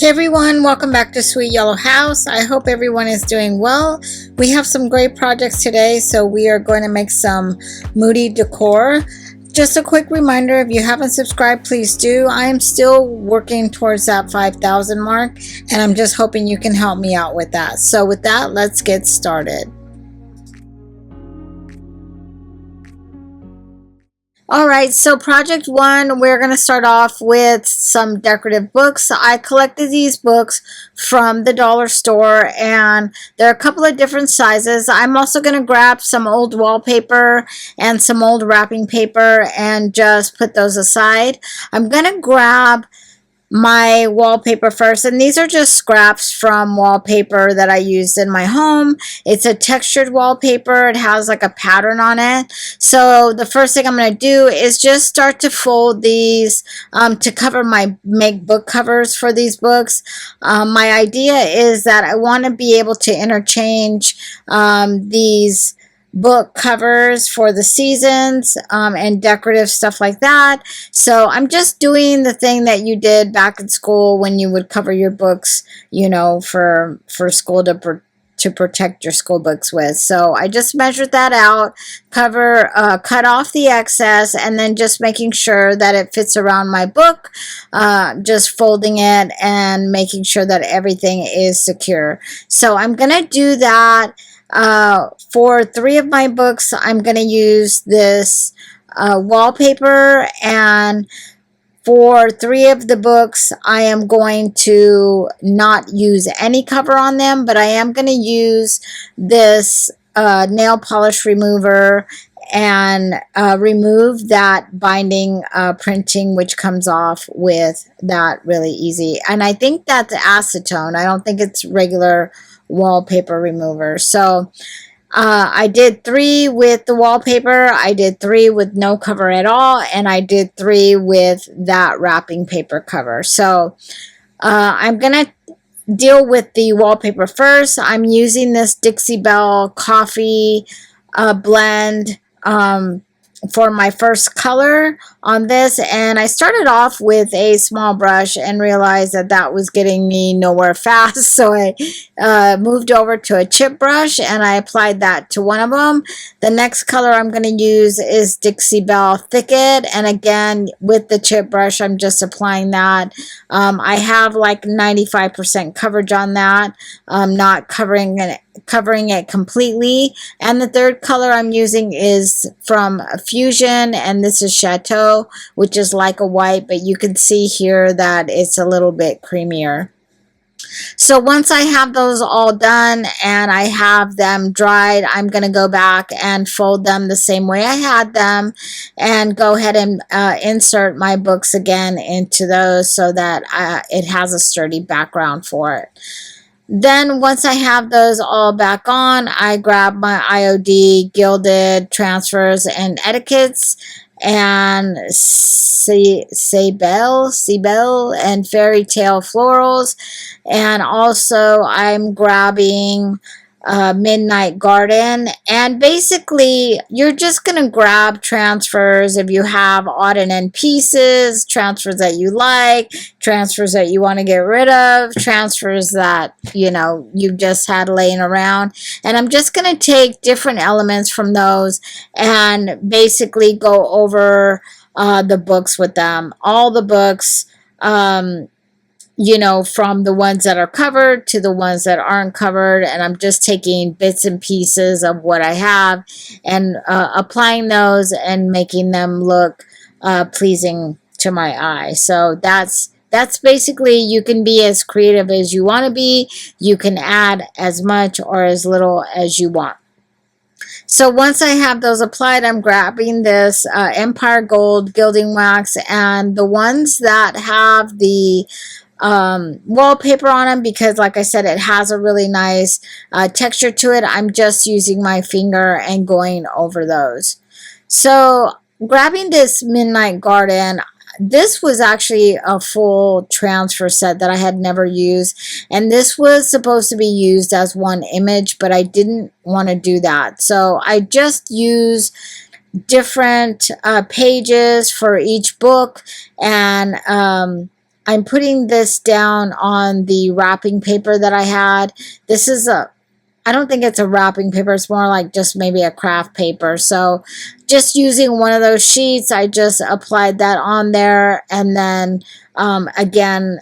Hey everyone, welcome back to Sweet Yellow House. I hope everyone is doing well. We have some great projects today, so we are going to make some Moody decor. Just a quick reminder, if you haven't subscribed, please do. I am still working towards that 5,000 mark, and I'm just hoping you can help me out with that. So with that, let's get started. Alright, so project one, we're going to start off with some decorative books. I collected these books from the dollar store, and there are a couple of different sizes. I'm also going to grab some old wallpaper and some old wrapping paper and just put those aside. I'm going to grab my wallpaper first, and these are just scraps from wallpaper that I used in my home. It's a textured wallpaper. It has like a pattern on it. So the first thing I'm going to do is just start to fold these to cover make book covers for these books. My idea is that I want to be able to interchange these book covers for the seasons and decorative stuff like that. So I'm just doing the thing that you did back in school when you would cover your books, you know, for school to protect your school books with. So I just measured that out, cut off the excess, and then just making sure that it fits around my book, just folding it and making sure that everything is secure. So I'm gonna do that. For 3 of my books, I'm going to use this wallpaper, and for 3 of the books, I am going to not use any cover on them, but I am going to use this nail polish remover and remove that binding printing which comes off with that really easy. And I think that's acetone. I don't think it's regular wallpaper remover. So I did 3 with the wallpaper, I did 3 with no cover at all, and I did 3 with that wrapping paper cover. So I'm gonna deal with the wallpaper first. I'm using this Dixie Belle coffee blend for my first color on this, and I started off with a small brush and realized that that was getting me nowhere fast, so I moved over to a chip brush and I applied that to one of them. The next color I'm going to use is Dixie Belle Thicket, and again with the chip brush I'm just applying that. I have like 95% coverage on that, not covering it completely. And the third color I'm using is from Fusion, and this is Chateau, which is like a white, but you can see here that it's a little bit creamier. So once I have those all done and I have them dried, I'm going to go back and fold them the same way I had them and go ahead and insert my books again into those so that it has a sturdy background for it. Then once I have those all back on, I grab my IOD, gilded transfers and etiquettes, and Sable and fairy tale florals, and also I'm grabbing Midnight Garden. And basically you're just gonna grab transfers if you have odd and end pieces, transfers that you like, transfers that you want to get rid of, transfers that you know you just had laying around, and I'm just gonna take different elements from those and basically go over the books with them, all the books, you know, from the ones that are covered to the ones that aren't covered, and I'm just taking bits and pieces of what I have and applying those and making them look pleasing to my eye. So that's basically, you can be as creative as you want to be. You can add as much or as little as you want. So once I have those applied, I'm grabbing this Empire Gold gilding wax, and the ones that have the wallpaper on them, because like I said, it has a really nice texture to it, I'm just using my finger and going over those. So grabbing this Midnight Garden, this was actually a full transfer set that I had never used, and this was supposed to be used as one image, but I didn't want to do that, so I just use different pages for each book, and I'm putting this down on the wrapping paper that I had. This is I don't think it's a wrapping paper. It's more like just maybe a craft paper. So just using one of those sheets, I just applied that on there. And then again,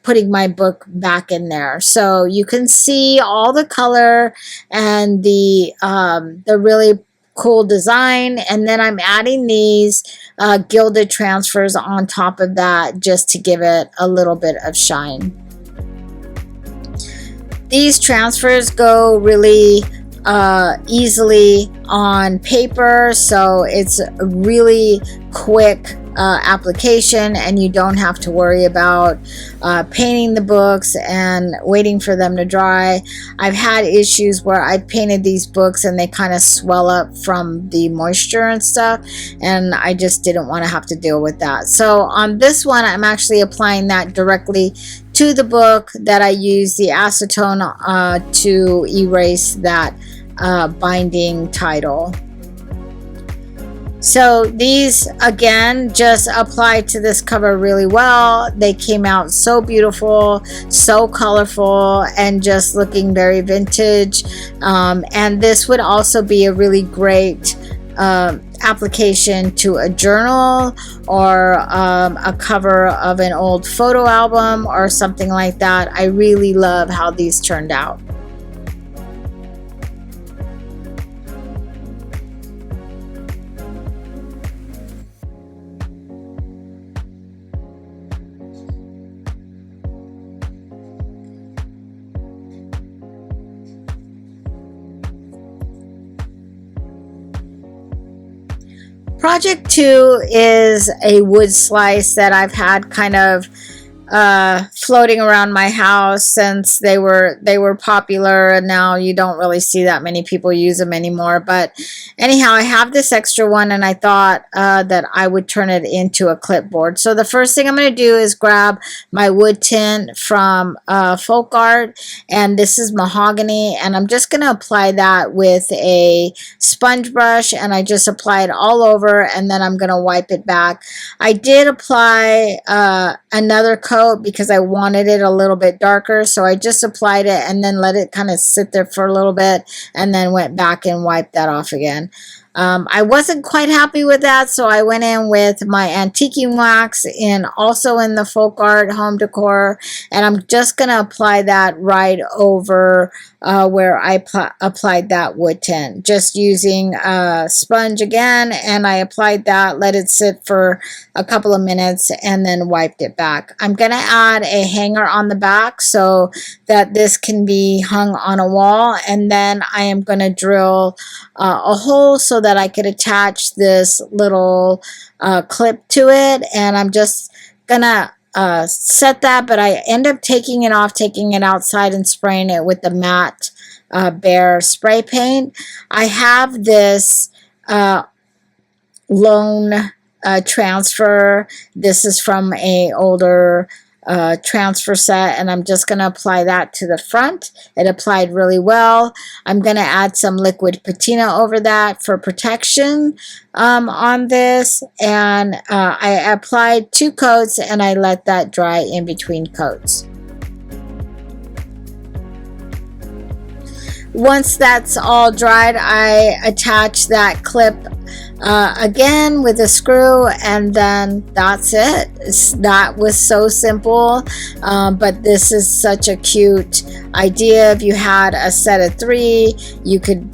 putting my book back in there. So you can see all the color and the really cool design. And then I'm adding these gilded transfers on top of that just to give it a little bit of shine. These transfers go really easily on paper, so it's a really quick application, and you don't have to worry about painting the books and waiting for them to dry. I've had issues where I painted these books and they kind of swell up from the moisture and stuff, and I just didn't want to have to deal with that. So on this one, I'm actually applying that directly to the book that I use the acetone to erase that binding title. So these again just apply to this cover really well. They came out so beautiful, so colorful, and just looking very vintage. And this would also be a really great application to a journal or a cover of an old photo album or something like that. I really love how these turned out. Project 2 is a wood slice that I've had kind of floating around my house since they were popular, and now you don't really see that many people use them anymore. But anyhow, I have this extra one, and I thought that I would turn it into a clipboard. So the first thing I'm going to do is grab my wood tint from Folk Art, and this is mahogany, and I'm just going to apply that with a sponge brush, and I just apply it all over, and then I'm going to wipe it back. I did apply another coat because I wanted it a little bit darker, so I just applied it and then let it kind of sit there for a little bit and then went back and wiped that off again. I wasn't quite happy with that, so I went in with my antiquing wax also in the Folk Art Home Decor, and I'm just going to apply that right over where I applied that wood tint. Just using a sponge again, and I applied that, let it sit for a couple of minutes, and then wiped it back. I'm going to add a hanger on the back so that this can be hung on a wall, and then I am going to drill a hole so that I could attach this little clip to it, and I'm just gonna set that, but I end up taking it off, taking it outside and spraying it with the matte Bear spray paint. I have this Lone transfer. This is from a older transfer set, and I'm just going to apply that to the front. It applied really well. I'm going to add some liquid patina over that for protection on this, and I applied 2 coats and I let that dry in between coats. Once that's all dried, I attach that clip again with a screw, and then that's it. That was so simple, but this is such a cute idea. If you had a set of 3, you could,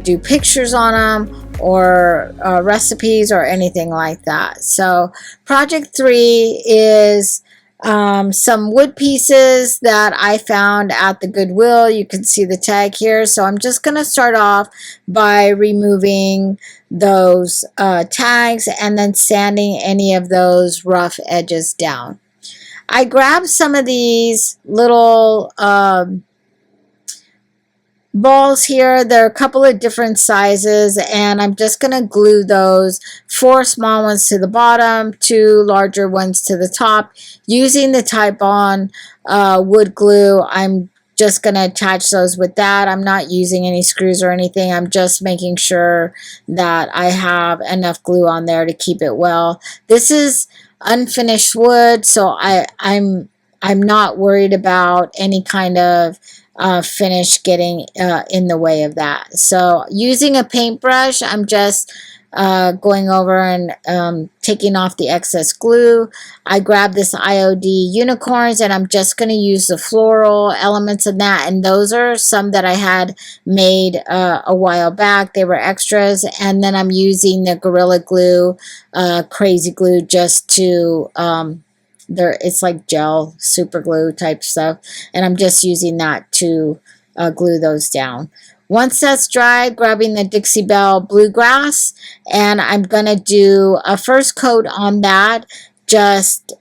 do pictures on them or recipes or anything like that. So project 3 is some wood pieces that I found at the Goodwill. You can see the tag here. So I'm just going to start off by removing those tags and then sanding any of those rough edges down. I grabbed some of these little balls here. There are a couple of different sizes, and I'm just going to glue those, 4 small ones to the bottom, 2 larger ones to the top. Using the Type On wood glue, I'm just going to attach those with that. I'm not using any screws or anything. I'm just making sure that I have enough glue on there to keep it well. This is unfinished wood, so I'm not worried about any kind of finish getting in the way of that. So using a paintbrush, I'm just going over and taking off the excess glue. I grabbed this IOD unicorns, and I'm just going to use the floral elements in that, and those are some that I had made a while back. They were extras, and then I'm using the Gorilla Glue, crazy glue, just to it's like gel super glue type stuff, and I'm just using that to glue those down. Once that's dry, grabbing the Dixie Belle Bluegrass, and I'm gonna do a first coat on that, just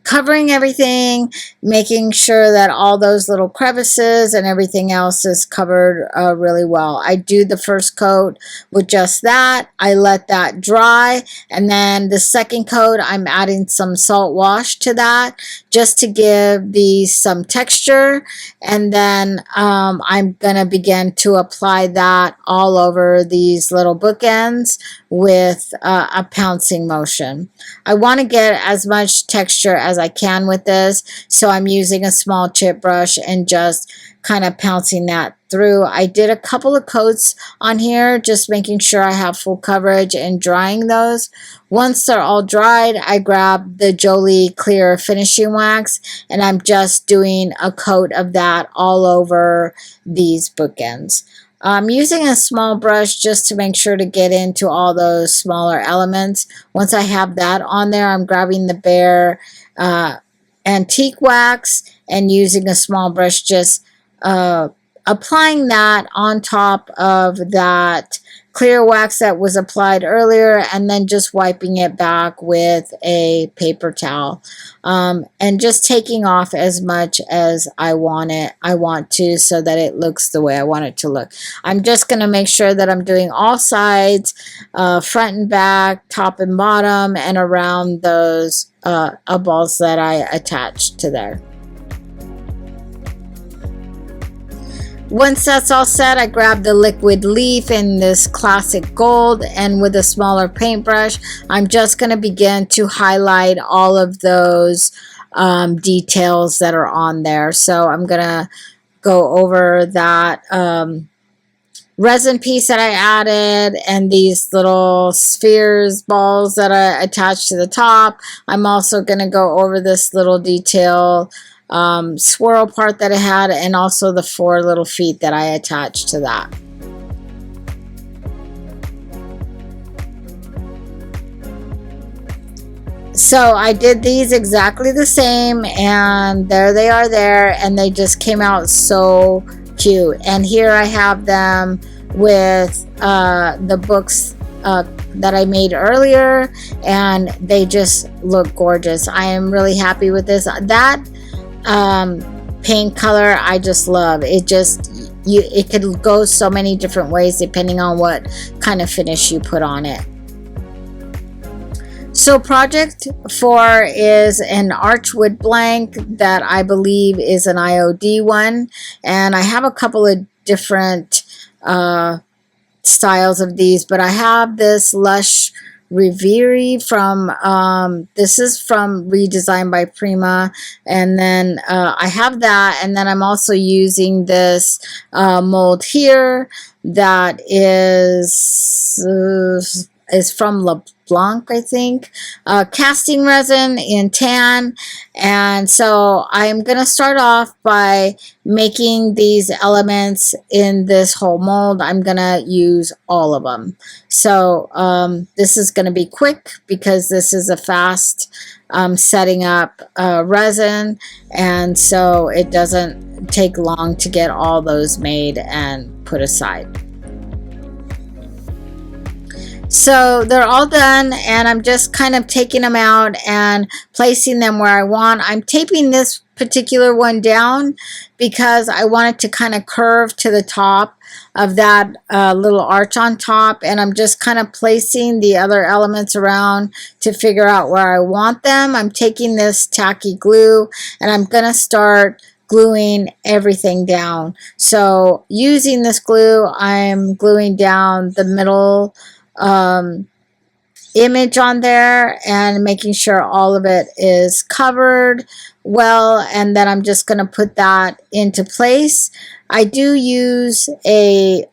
covering everything, making sure that all those little crevices and everything else is covered really well. I do the first coat with just that. I let that dry, and then the second coat, I'm adding some salt wash to that just to give these some texture, and then I'm gonna begin to apply that all over these little bookends with a pouncing motion. I want to get as much texture as I can with this, so I'm using a small chip brush and just kind of pouncing that through. I did a couple of coats on here, just making sure I have full coverage and drying those. Once they're all dried, I grab the Jolie clear finishing wax, and I'm just doing a coat of that all over these bookends. I'm using a small brush just to make sure to get into all those smaller elements. Once I have that on there, I'm grabbing the bare antique wax and using a small brush, just applying that on top of that clear wax that was applied earlier, and then just wiping it back with a paper towel, and just taking off as much as I want to, so that it looks the way I want it to look. I'm just going to make sure that I'm doing all sides, front and back, top and bottom, and around those balls that I attached to there. Once that's all set, I grab the liquid leaf in this classic gold, and with a smaller paintbrush, I'm just going to begin to highlight all of those details that are on there. So I'm going to go over that resin piece that I added, and these little spheres, balls that I attached to the top. I'm also going to go over this little detail swirl part that I had, and also the 4 little feet that I attached to that. So I did these exactly the same, and there they are there, and they just came out so cute. And here I have them with the books that I made earlier, and they just look gorgeous. I am really happy with this. That paint color I just love. It just, it could go so many different ways depending on what kind of finish you put on it. So project 4 is an archwood blank that I believe is an IOD one, and I have a couple of different styles of these, but I have this Lush Reverie from this is from Redesigned by Prima, and then I have that, and then I'm also using this mold here that is from LeBlanc, I think, casting resin in tan. And so I'm gonna start off by making these elements in this whole mold. I'm gonna use all of them. So this is gonna be quick because this is a fast setting up resin, and so it doesn't take long to get all those made and put aside. So they're all done, and I'm just kind of taking them out and placing them where I want. I'm taping this particular one down because I want it to kind of curve to the top of that little arch on top, and I'm just kind of placing the other elements around to figure out where I want them. I'm taking this tacky glue, and I'm going to start gluing everything down. So using this glue, I'm gluing down the middle image on there and making sure all of it is covered well, and then I'm just going to put that into place. I do use a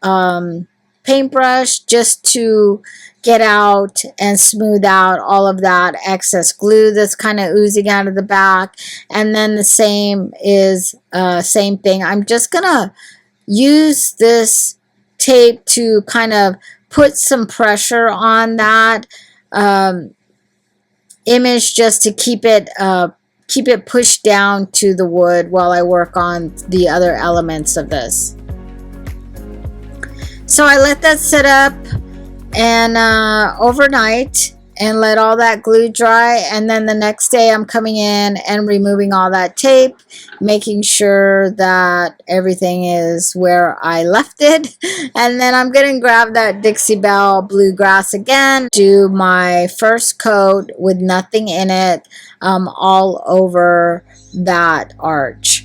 paintbrush just to get out and smooth out all of that excess glue that's kind of oozing out of the back. And then the same is same thing. I'm just gonna use this tape to kind of put some pressure on that image, just to keep it pushed down to the wood while I work on the other elements of this. So I let that sit up and overnight and let all that glue dry, and then the next day I'm coming in and removing all that tape, making sure that everything is where I left it. And then I'm gonna grab that Dixie Belle Bluegrass again, do my first coat with nothing in it all over that arch.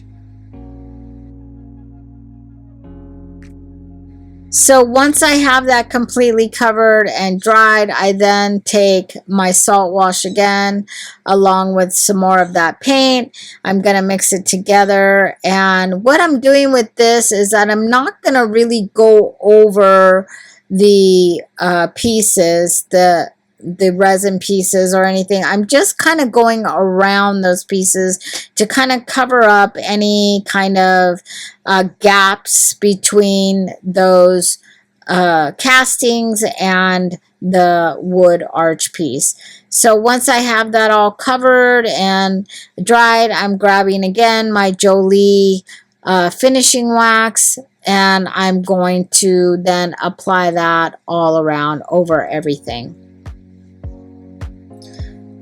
So once I have that completely covered and dried, I then take my salt wash again along with some more of that paint. I'm going to mix it together, and what I'm doing with this is that I'm not going to really go over the pieces, the resin pieces or anything. I'm just kind of going around those pieces to kind of cover up any kind of gaps between those castings and the wood arch piece. So once I have that all covered and dried, I'm grabbing again my Jolie finishing wax, and I'm going to then apply that all around over everything.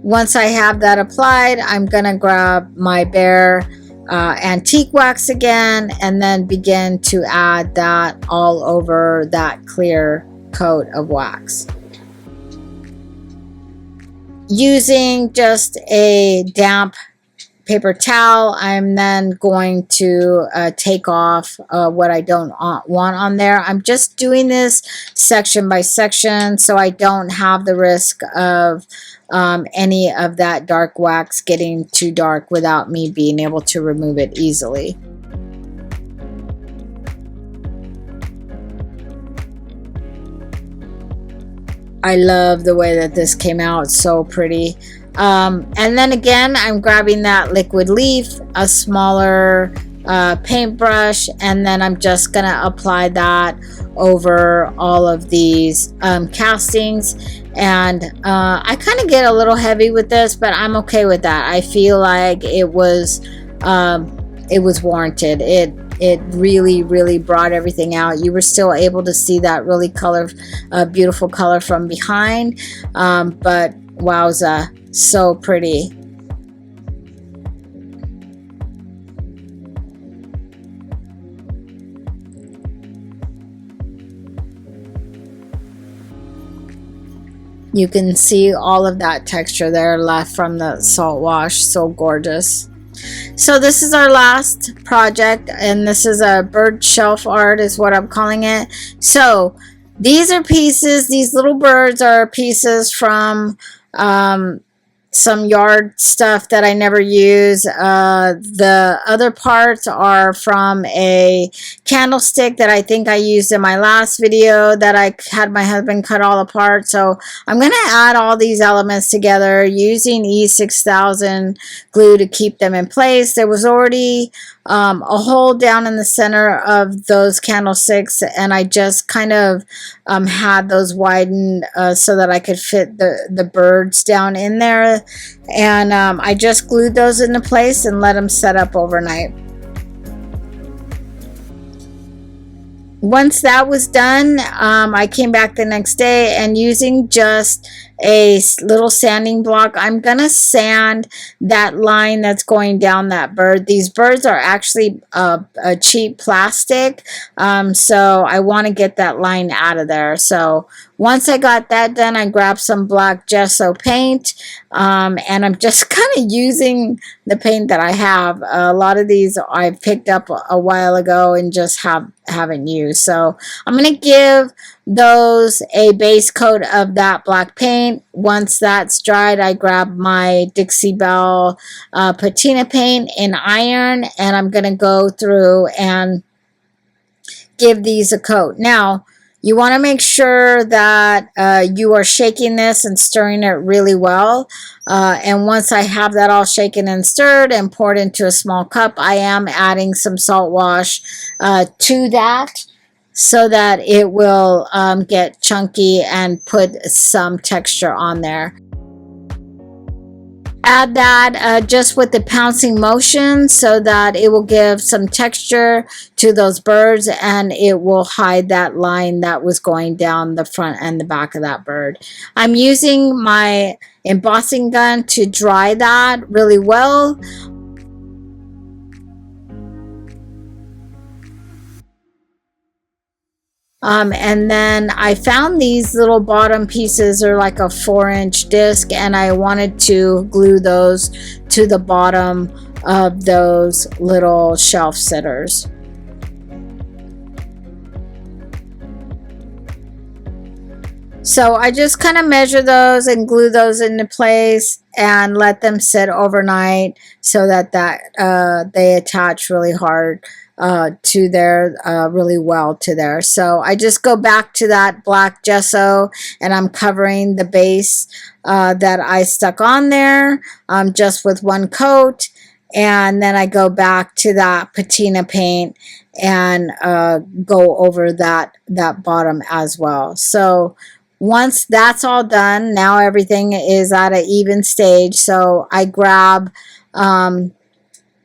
Once I have that applied, I'm going to grab my bare antique wax again and then begin to add that all over that clear coat of wax. Using just a damp paper towel, I'm then going to take off what I don't want on there. I'm just doing this section by section so I don't have the risk of any of that dark wax getting too dark without me being able to remove it easily. I love the way that this came out, so pretty. And then again, I'm grabbing that liquid leaf, a smaller paintbrush, and then I'm just gonna apply that over all of these castings. And I kind of get a little heavy with this, but I'm okay with that. I feel like it was warranted. It really brought everything out. You were still able to see that really beautiful color from behind, but wowza, so pretty. You can see all of that texture there left from the salt wash. So gorgeous. So this is our last project, and this is a bird shelf art is what I'm calling it. So these are pieces, these little birds are pieces from some yard stuff that I never use. The other parts are from a candlestick that I think I used in my last video that I had my husband cut all apart. So I'm going to add all these elements together using E6000 glue to keep them in place. There was already a hole down in the center of those candlesticks, and I just kind of had those widened so that I could fit the birds down in there, and I just glued those into place and let them set up overnight. Once that was done, I came back the next day, and using just a little sanding block. I'm gonna sand that line that's going down that bird. These birds are actually a cheap plastic, so I want to get that line out of there. So once I got that done, I grabbed some black gesso paint, and I'm just kind of using the paint that I have. A lot of these I picked up a while ago and just haven't used. So I'm going to give those a base coat of that black paint. Once that's dried, I grab my Dixie Belle patina paint in iron, and I'm going to go through and give these a coat. Now, you want to make sure that you are shaking this and stirring it really well. And once I have that all shaken and stirred and poured into a small cup, I am adding some salt wash to that, so that it will get chunky and put some texture on there. Add that just with the pouncing motion, so that it will give some texture to those birds, and it will hide that line that was going down the front and the back of that bird. I'm using my embossing gun to dry that really well. And then I found these little bottom pieces are like a 4-inch disc, and I wanted to glue those to the bottom of those little shelf sitters. So I just kind of measure those and glue those into place and let them sit overnight, so that they attach really hard to there, really well to there. So I just go back to that black gesso, and I'm covering the base that I stuck on there just with one coat, and then I go back to that patina paint and go over that bottom as well. So once that's all done, now everything is at an even stage. So I grab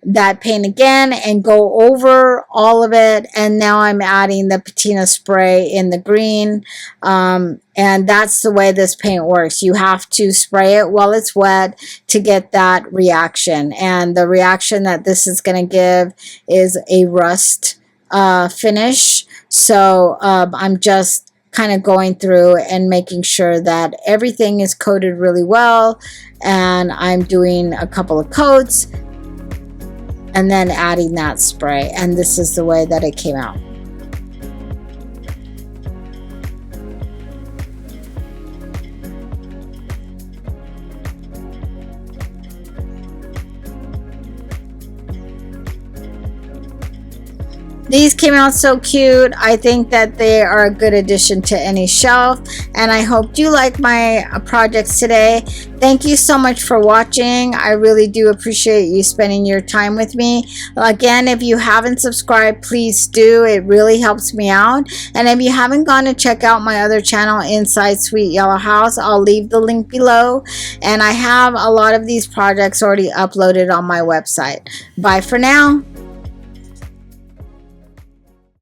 that paint again and go over all of it, and now I'm adding the patina spray in the green, and that's the way this paint works. You have to spray it while it's wet to get that reaction, and the reaction that this is going to give is a rust finish. So I'm just kind of going through and making sure that everything is coated really well, and I'm doing a couple of coats and then adding that spray, and this is the way that it came out. These came out so cute. I think that they are a good addition to any shelf, and I hope you like my projects today. Thank you so much for watching. I really do appreciate you spending your time with me. Again, if you haven't subscribed, please do. It really helps me out. And if you haven't gone to check out my other channel inside Sweet Yellow House, I'll leave the link below. And I have a lot of these projects already uploaded on my website. Bye for now.